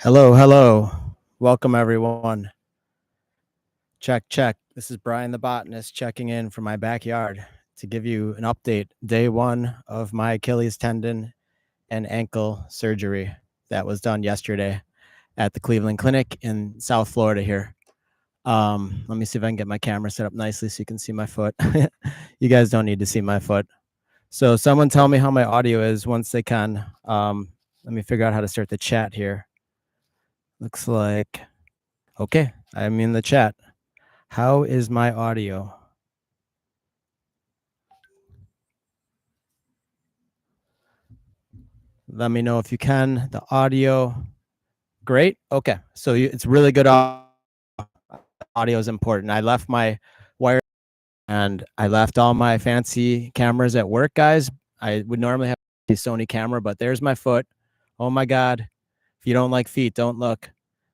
Hello, hello. Welcome, everyone. Check, check. This is Brian the botanist checking in from my backyard to give you an update. Day one of my Achilles tendon and ankle surgery that was done yesterday at the Cleveland Clinic in South Florida here. Let me see if I can get my camera set up nicely so you can see my foot. You guys don't need to see my foot. So someone tell me how my audio is once they can. Let me figure out how to start the chat here. Looks like, okay, I'm in the chat. How is my audio? Let me know if you can. The audio, great. Okay, so it's really good audio. Audio is important. I left my wire and I left all my fancy cameras at work, guys. I would normally have a Sony camera, but there's my foot. Oh my God. If you don't like feet, don't look.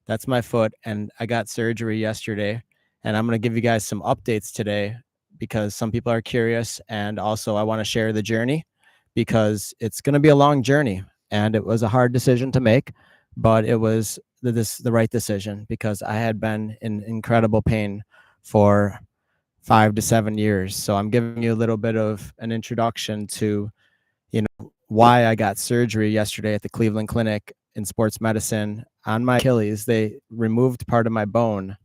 That's my foot. And I got surgery yesterday. And I'm going to give you guys some updates today because some people are curious. And also, I want to share the journey because it's going to be a long journey. And it was a hard decision to make, but it was the right decision because I had been in incredible pain for 5 to 7 years. So I'm giving you a little bit of an introduction to, why I got surgery yesterday at the Cleveland Clinic in sports medicine on my Achilles. They removed part of my bone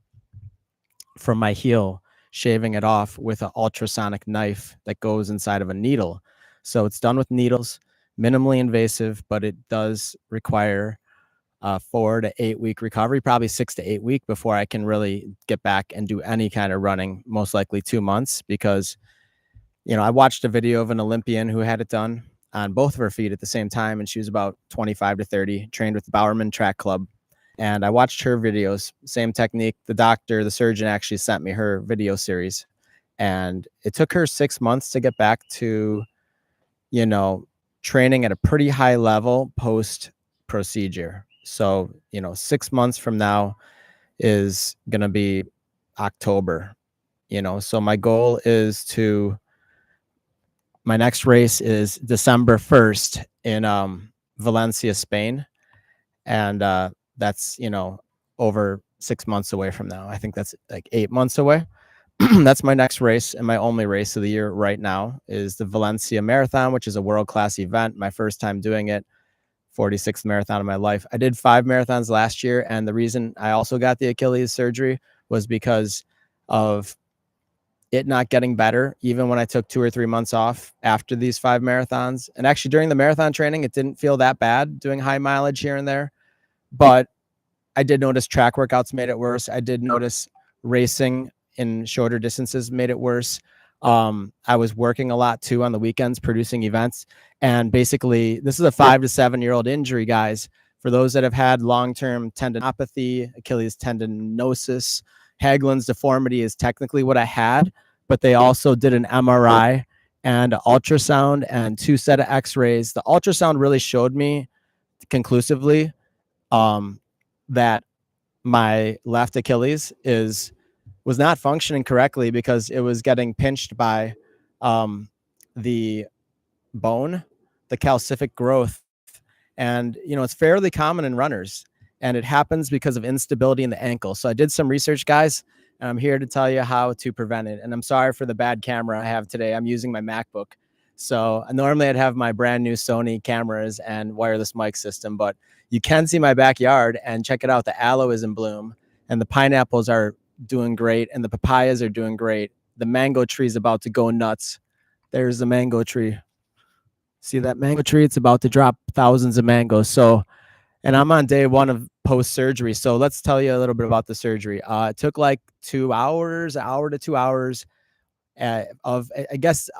from my heel, shaving it off with an ultrasonic knife that goes inside of a needle. So it's done with needles, minimally invasive, but it does require a 4 to 8 week recovery, probably 6 to 8 week before I can really get back and do any kind of running, most likely 2 months, because, I watched a video of an Olympian who had it done on both of her feet at the same time. And she was about 25 to 30, trained with the Bowerman Track Club. And I watched her videos, same technique. The surgeon actually sent me her video series. And it took her 6 months to get back to, training at a pretty high level post procedure. So, 6 months from now is going to be October, so my goal is my next race is December 1st in Valencia, Spain. And that's, over 6 months away from now. I think that's like 8 months away. That's my next race, and my only race of the year right now is the Valencia Marathon, which is a world-class event. My first time doing it, 46th marathon of my life. I did 5 marathons last year, and the reason I also got the Achilles surgery was because of it not getting better, even when I took 2 or 3 months off after these 5 marathons. And actually during the marathon training, it didn't feel that bad doing high mileage here and there. But I did notice track workouts made it worse. I did notice racing in shorter distances made it worse. I was working a lot too on the weekends, producing events. And basically, this is a 5 to 7 year old injury, guys. For those that have had long-term tendinopathy, Achilles tendinosis, Haglund's deformity is technically what I had, but they also did an MRI and ultrasound and 2 set of x-rays. The ultrasound really showed me conclusively that my left Achilles was not functioning correctly because it was getting pinched by the bone, the calcific growth. And, it's fairly common in runners, and it happens because of instability in the ankle. So I did some research, guys, and I'm here to tell you how to prevent it. And I'm sorry for the bad camera I have today. I'm using my MacBook. So normally I'd have my brand new Sony cameras and wireless mic system, but you can see my backyard and check it out. The aloe is in bloom and the pineapples are doing great and the papayas are doing great. The mango tree is about to go nuts. There's the mango tree. See that mango tree? It's about to drop thousands of mangoes. So, and I'm on day 1 of post-surgery. So let's tell you a little bit about the surgery. It took like 2 hours, an hour to 2 hours of, I guess,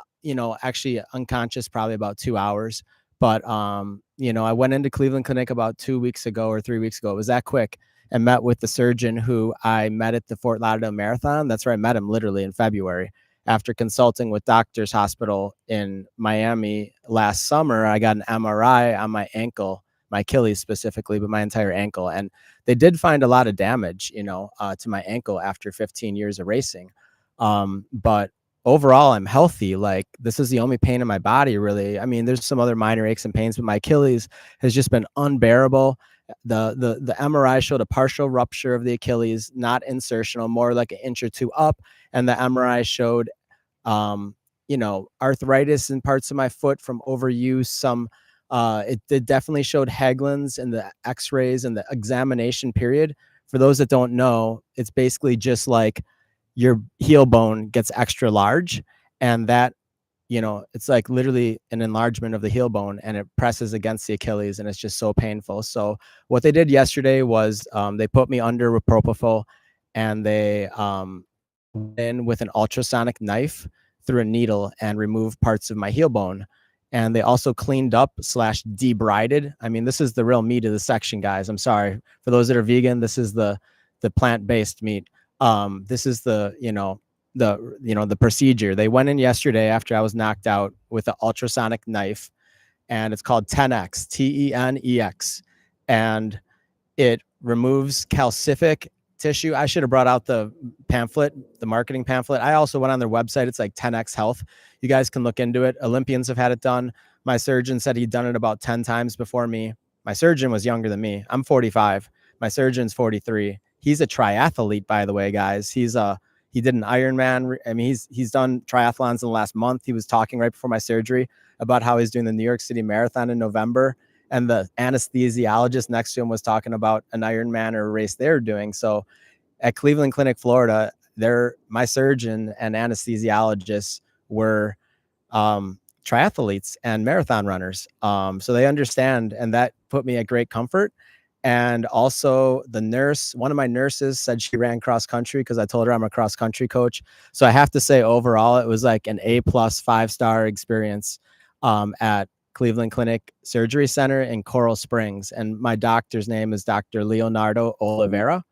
actually unconscious, probably about 2 hours. But, I went into Cleveland Clinic about 2 weeks ago or 3 weeks ago. It was that quick, and met with the surgeon who I met at the Fort Lauderdale Marathon. That's where I met him literally in February. After consulting with Doctors Hospital in Miami last summer, I got an MRI on my ankle, my Achilles specifically, but my entire ankle. And they did find a lot of damage, to my ankle after 15 years of racing. But overall I'm healthy. Like, this is the only pain in my body, really. I mean, there's some other minor aches and pains, but my Achilles has just been unbearable. The MRI showed a partial rupture of the Achilles, not insertional, more like an inch or two up, and the MRI showed arthritis in parts of my foot from overuse. It definitely showed Haglund's in the x-rays and the examination period. For those that don't know, it's basically just like your heel bone gets extra large, and that, it's like literally an enlargement of the heel bone, and it presses against the Achilles, and it's just so painful. So what they did yesterday was they put me under with propofol, and they went in with an ultrasonic knife through a needle and removed parts of my heel bone. And they also cleaned up slash debrided. I mean, this is the real meat of the section, guys. I'm sorry for those that are vegan. This is the plant-based meat. This is the procedure. They went in yesterday after I was knocked out with an ultrasonic knife, and it's called Tenex, Tenex, and it removes calcific tissue. I should have brought out the pamphlet, the marketing pamphlet. I also went on their website. It's like 10X Health. You guys can look into it. Olympians have had it done. My surgeon said he'd done it about 10 times before me. My surgeon was younger than me. I'm 45. My surgeon's 43. He's a triathlete, by the way, guys. He did an Ironman. I mean, he's done triathlons in the last month. He was talking right before my surgery about how he's doing the New York City Marathon in November. And the anesthesiologist next to him was talking about an Ironman or a race they're doing. So at Cleveland Clinic, Florida, my surgeon and anesthesiologists were triathletes and marathon runners. So they understand, and that put me at great comfort. And also the nurse, one of my nurses said she ran cross country because I told her I'm a cross country coach. So I have to say overall, it was like an A+ 5-star experience at Cleveland Clinic Surgery Center in Coral Springs. And my doctor's name is Dr. Leonardo Oliveira.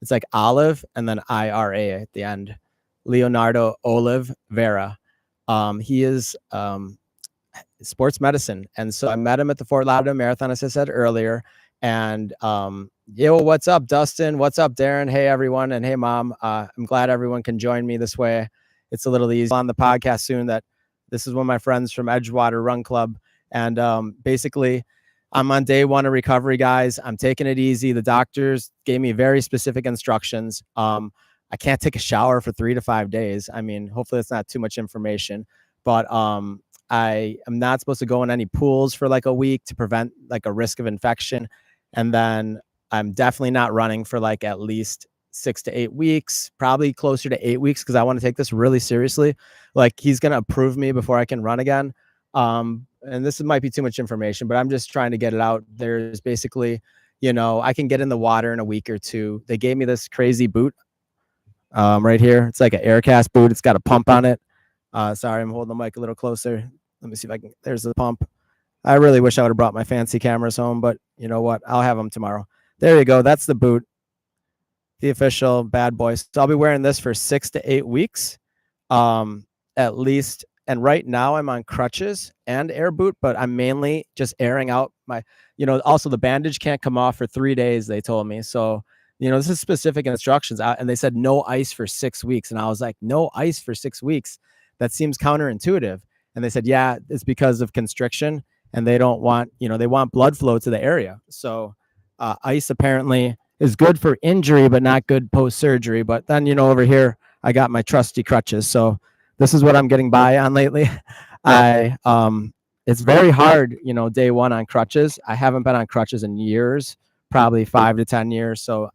It's like Olive and then IRA at the end. Leonardo Oliveira. He is sports medicine. And so I met him at the Fort Lauderdale Marathon, as I said earlier. And what's up, Dustin? What's up, Darren? Hey, everyone. And hey, Mom. I'm glad everyone can join me this way. It's a little easy on the podcast soon that this is one of my friends from Edgewater Run Club. And basically, I'm on day 1 of recovery, guys. I'm taking it easy. The doctors gave me very specific instructions. I can't take a shower for 3 to 5 days. I mean, hopefully it's not too much information, but I am not supposed to go in any pools for like a week to prevent like a risk of infection. And then I'm definitely not running for like at least 6 to 8 weeks, probably closer to 8 weeks, because I want to take this really seriously. Like, he's going to approve me before I can run again. And this might be too much information, but I'm just trying to get it out. There's basically, I can get in the water in a week or 2. They gave me this crazy boot right here. It's like an Aircast boot. It's got a pump on it. Sorry, I'm holding the mic a little closer. Let me see if I can. There's the pump. I really wish I would have brought my fancy cameras home, but you know what? I'll have them tomorrow. There you go. That's the boot. The official bad boy. So I'll be wearing this for 6 to 8 weeks, at least. And right now I'm on crutches and air boot, but I'm mainly just airing out my, also the bandage can't come off for 3 days, they told me. So, this is specific instructions out, and they said no ice for 6 weeks. And I was like, no ice for 6 weeks. That seems counterintuitive. And they said, yeah, it's because of constriction, and they don't want, they want blood flow to the area. So ice apparently is good for injury, but not good post-surgery. But then, over here, I got my trusty crutches. So this is what I'm getting by on lately. It's very hard, day 1 on crutches. I haven't been on crutches in years, probably 5 to 10 years. So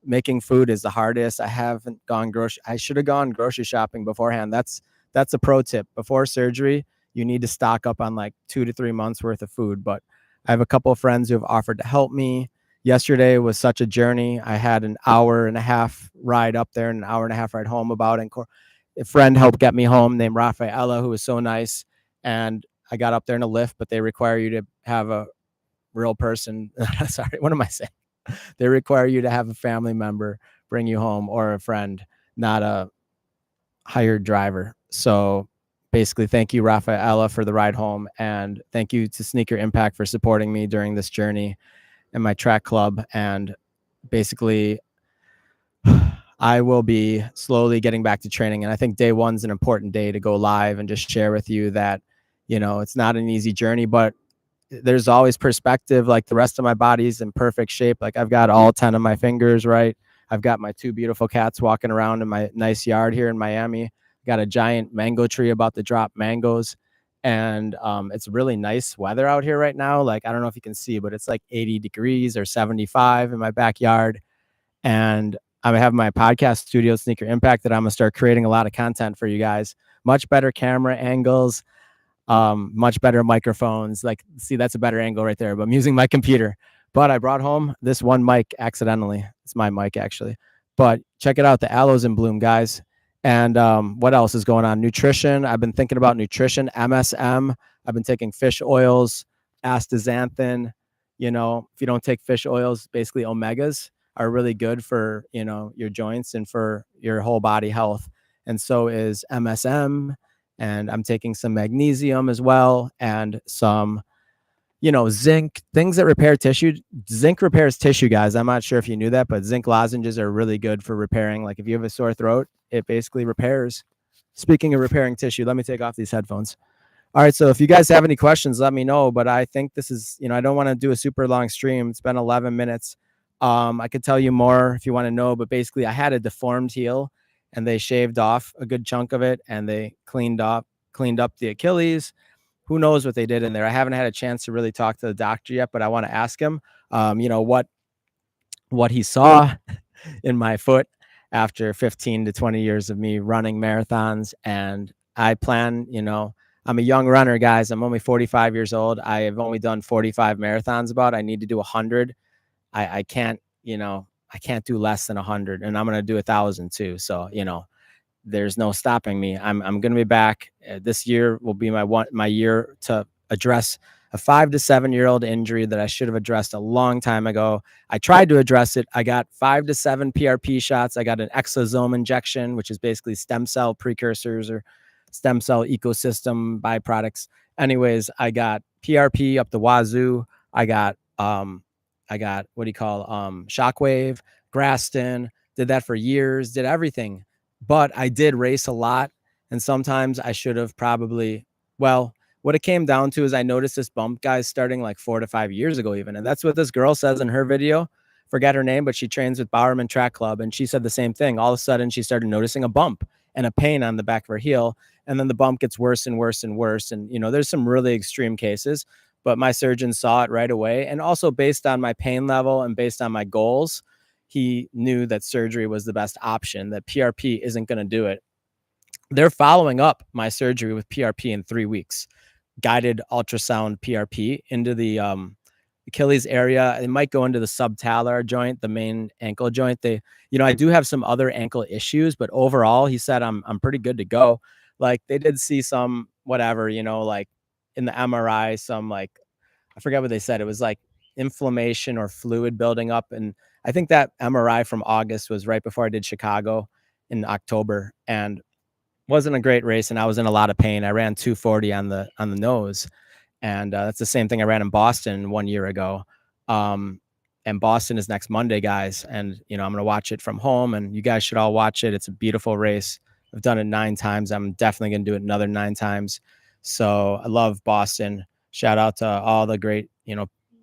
making food is the hardest. I haven't gone I should have gone grocery shopping beforehand. That's a pro tip. Before surgery, you need to stock up on like 2 to 3 months worth of food. But I have a couple of friends who have offered to help me. Yesterday was such a journey. I had an 1.5-hour ride up there and an 1.5-hour ride home about it. A friend helped get me home named Rafaela, who was so nice. And I got up there in a lift, but they require you to have a real person. Sorry, what am I saying? They require you to have a family member bring you home, or a friend, not a hired driver. So basically, thank you, Rafaela, for the ride home. And thank you to Sneaker Impact for supporting me during this journey and my track club. And basically, I will be slowly getting back to training. And I think day one's an important day to go live and just share with you that, it's not an easy journey, but there's always perspective. Like the rest of my body's in perfect shape. Like I've got all 10 of my fingers right. I've got my 2 beautiful cats walking around in my nice yard here in Miami. Got a giant mango tree about to drop mangoes. And it's really nice weather out here right now. Like, I don't know if you can see, but it's like 80 degrees or 75 in my backyard. And I have my podcast studio, Sneaker Impact, that I'm going to start creating a lot of content for you guys. Much better camera angles, much better microphones. Like, see, that's a better angle right there, but I'm using my computer. But I brought home this one mic accidentally. It's my mic, actually. But check it out, the aloes in bloom, guys. And what else is going on? Nutrition. I've been thinking about nutrition, MSM. I've been taking fish oils, astaxanthin. If you don't take fish oils, basically omegas are really good for, your joints and for your whole body health. And so is MSM, and I'm taking some magnesium as well, and some, zinc, things that repair tissue. Zinc repairs tissue, guys. I'm not sure if you knew that, but zinc lozenges are really good for repairing. Like if you have a sore throat, it basically repairs. Speaking of repairing tissue, let me take off these headphones. All right, so if you guys have any questions, let me know. But I think this is, I don't want to do a super long stream. It's been 11 minutes. I could tell you more if you want to know, but basically I had a deformed heel and they shaved off a good chunk of it and they cleaned up the Achilles. Who knows what they did in there? I haven't had a chance to really talk to the doctor yet, but I want to ask him, what he saw in my foot after 15 to 20 years of me running marathons. And I plan, I'm a young runner, guys. I'm only 45 years old. I have only done 45 marathons about. I need to do 100. I can't, I can't do less than 100, and I'm going to do 1,000 too. So, there's no stopping me. I'm going to be back. This year will be my year to address a 5 to 7-year-old injury that I should have addressed a long time ago. I tried to address it. I got 5 to 7 PRP shots. I got an exosome injection, which is basically stem cell precursors or stem cell ecosystem byproducts. Anyways, I got PRP up the wazoo. I got Shockwave, Graston. Did that for years. Did everything. But I did race a lot, and sometimes I should have probably, what it came down to is I noticed this bump, guys, starting like 4 to 5 years ago even. And that's what this girl says in her video. Forget her name, but she trains with Bowerman Track Club. And she said the same thing. All of a sudden, she started noticing a bump and a pain on the back of her heel. And then the bump gets worse and worse and worse. And, there's some really extreme cases, but my surgeon saw it right away. And also based on my pain level and based on my goals, he knew that surgery was the best option, that PRP isn't going to do it. They're following up my surgery with PRP in 3 weeks, guided ultrasound PRP into the Achilles area. It might go into the subtalar joint, the main ankle joint. I do have some other ankle issues, but overall, he said I'm pretty good to go. Like they did see some whatever, like in the MRI, some like, I forget what they said. It was like inflammation or fluid building up. And I think that MRI from August was right before I did Chicago in October, and wasn't a great race. And I was in a lot of pain. I ran 240 on the nose. And that's the same thing I ran in Boston 1 year ago. And Boston is next Monday, guys. And, I'm going to watch it from home, and you guys should all watch it. It's a beautiful race. I've done it 9 times. I'm definitely going to do it another 9 times. So I love Boston. Shout out to all the great,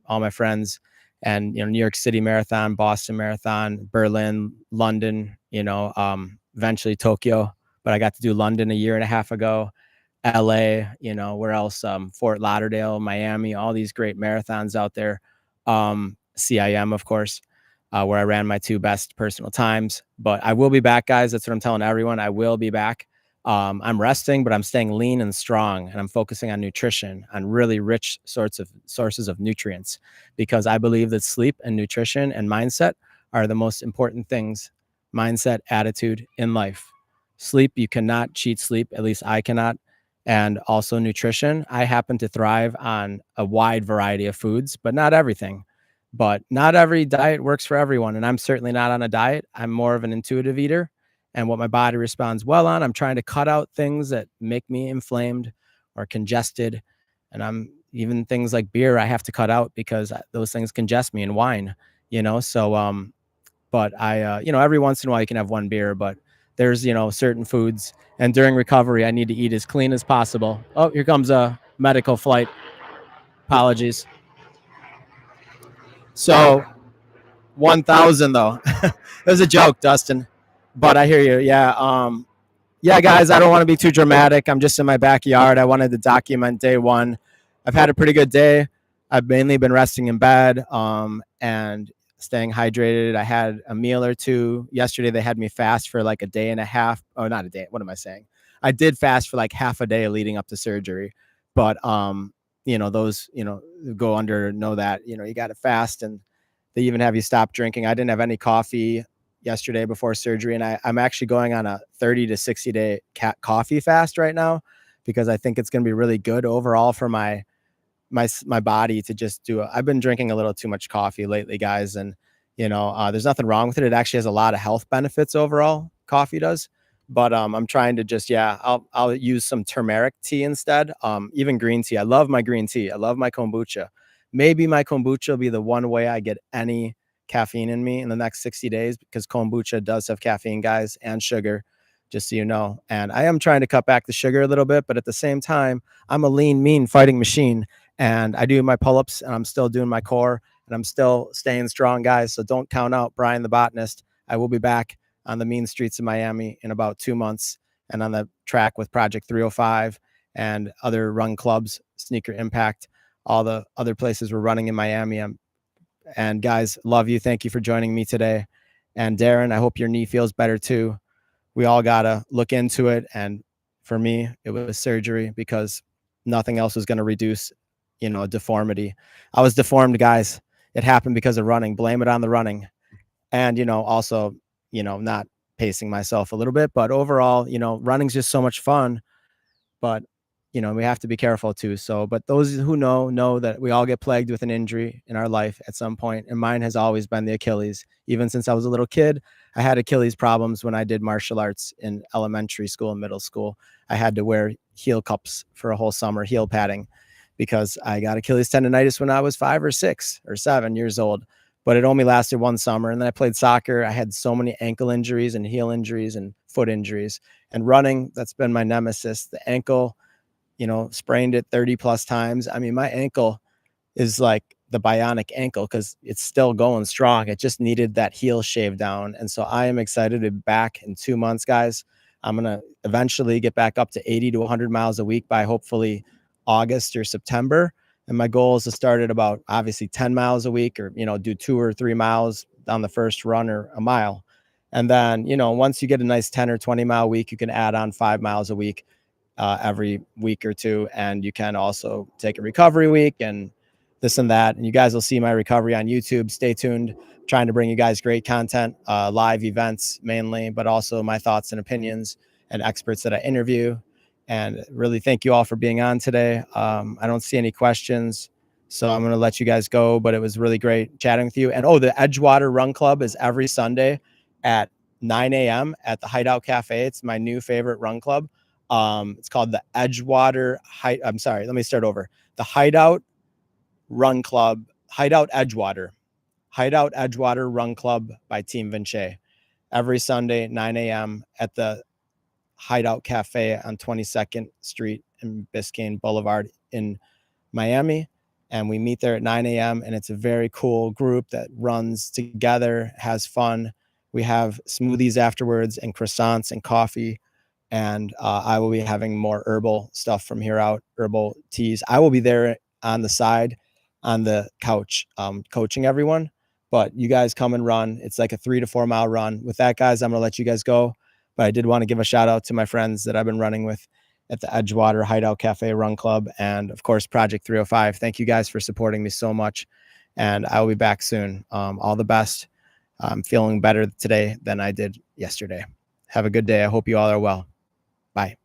all my friends, and, New York City Marathon, Boston Marathon, Berlin, London, eventually Tokyo. But I got to do London a year and a half ago. LA, where else? Fort Lauderdale, Miami, all these great marathons out there. CIM, of course, where I ran my 2 best personal times. But I will be back, guys. That's what I'm telling everyone. I will be back. I'm resting, but I'm staying lean and strong, and I'm focusing on nutrition, on really rich sources of nutrients, because I believe that sleep and nutrition and mindset are the most important things. Mindset, attitude in life. Sleep, you cannot cheat sleep. At least I cannot. And also nutrition. I happen to thrive on a wide variety of foods, but not everything. But not every diet works for everyone. And I'm certainly not on a diet. I'm more of an intuitive eater. And what my body responds well on, I'm trying to cut out things that make me inflamed or congested. And I'm even things like beer, I have to cut out because those things congest me, and wine, So but I, every once in a while you can have one beer, but there's, certain foods. And during recovery, I need to eat as clean as possible. Oh, here comes a medical flight. Apologies. So 1,000 though. It was a joke, Dustin. But I hear you. Yeah, guys, I don't want to be too dramatic. I'm just in my backyard. I wanted to document day one. I've had a pretty good day. I've mainly been resting in bed and staying hydrated. I had a meal or two. Yesterday, they had me fast for like a day and a half. Oh, not a day. What am I saying? I did fast for like half a day leading up to surgery. But, those, go under know that, you got to fast, and they even have you stop drinking. I didn't have any coffee yesterday before surgery, and I'm actually going on a 30 to 60 day coffee fast right now, because I think it's going to be really good overall for my body to just do it. I've been drinking a little too much coffee lately, guys, and there's nothing wrong with it. It actually has a lot of health benefits overall. Coffee does, but I'm trying to just I'll use some turmeric tea instead. Even green tea. I love my green tea. I love my kombucha. Maybe my kombucha will be the one way I get any caffeine in me in the next 60 days, because kombucha does have caffeine, guys, and sugar, just so you know. And I am trying to cut back the sugar a little bit, but at the same time, I'm a lean, mean fighting machine, and I do my pull-ups, and I'm still doing my core, and I'm still staying strong, guys. So don't count out Brian the Botanist. I will be back on the mean streets of Miami in about 2 months, and on the track with Project 305 and other run clubs, Sneaker Impact, all the other places we're running in Miami. And guys, love you. Thank you for joining me today. And Darren, I hope your knee feels better too. We all got to look into it. And for me, it was surgery, because nothing else was going to reduce, a deformity. I was deformed, guys. It happened because of running. Blame it on the running. And, also, not pacing myself a little bit. But overall, running's just so much fun. But we have to be careful too. So, but those who know that we all get plagued with an injury in our life at some point, and mine has always been the Achilles. Even since I was a little kid, I had Achilles problems when I did martial arts in elementary school and middle school. I had to wear heel cups for a whole summer, heel padding, because I got Achilles tendonitis when I was 5 or 6 or 7 years old. But it only lasted one summer. And then I played soccer. I had so many ankle injuries and heel injuries and foot injuries. And running, that's been my nemesis. The ankle, sprained it 30 plus times. I mean, my ankle is like the bionic ankle, because it's still going strong. It just needed that heel shave down. And so I am excited to be back in 2 months, guys. I'm going to eventually get back up to 80 to 100 miles a week by hopefully August or September. And my goal is to start at about obviously 10 miles a week, or, do 2 or 3 miles on the first run, or a mile. And then, once you get a nice 10 or 20 mile week, you can add on 5 miles a week every week or two. And you can also take a recovery week and this and that. And you guys will see my recovery on YouTube. Stay tuned. I'm trying to bring you guys great content, live events mainly, but also my thoughts and opinions and experts that I interview. And really thank you all for being on today. I don't see any questions, so I'm going to let you guys go, but it was really great chatting with you. And the Edgewater Run Club is every Sunday at 9 a.m. at the Hideout Cafe. It's my new favorite run club. It's called the Edgewater I'm sorry, let me start over. The Hideout Run Club, Hideout Edgewater Run Club by Team Vinci. Every Sunday, 9 a.m. at the Hideout Cafe on 22nd Street and Biscayne Boulevard in Miami. And we meet there at 9 a.m. And it's a very cool group that runs together, has fun. We have smoothies afterwards and croissants and coffee. And I will be having more herbal stuff from here out, herbal teas. I will be there on the side, on the couch, coaching everyone. But you guys come and run. It's like a 3 to 4 mile run. With that, guys, I'm going to let you guys go. But I did want to give a shout out to my friends that I've been running with at the Edgewater Hideout Cafe Run Club. And of course, Project 305. Thank you guys for supporting me so much. And I will be back soon. All the best. I'm feeling better today than I did yesterday. Have a good day. I hope you all are well. Bye.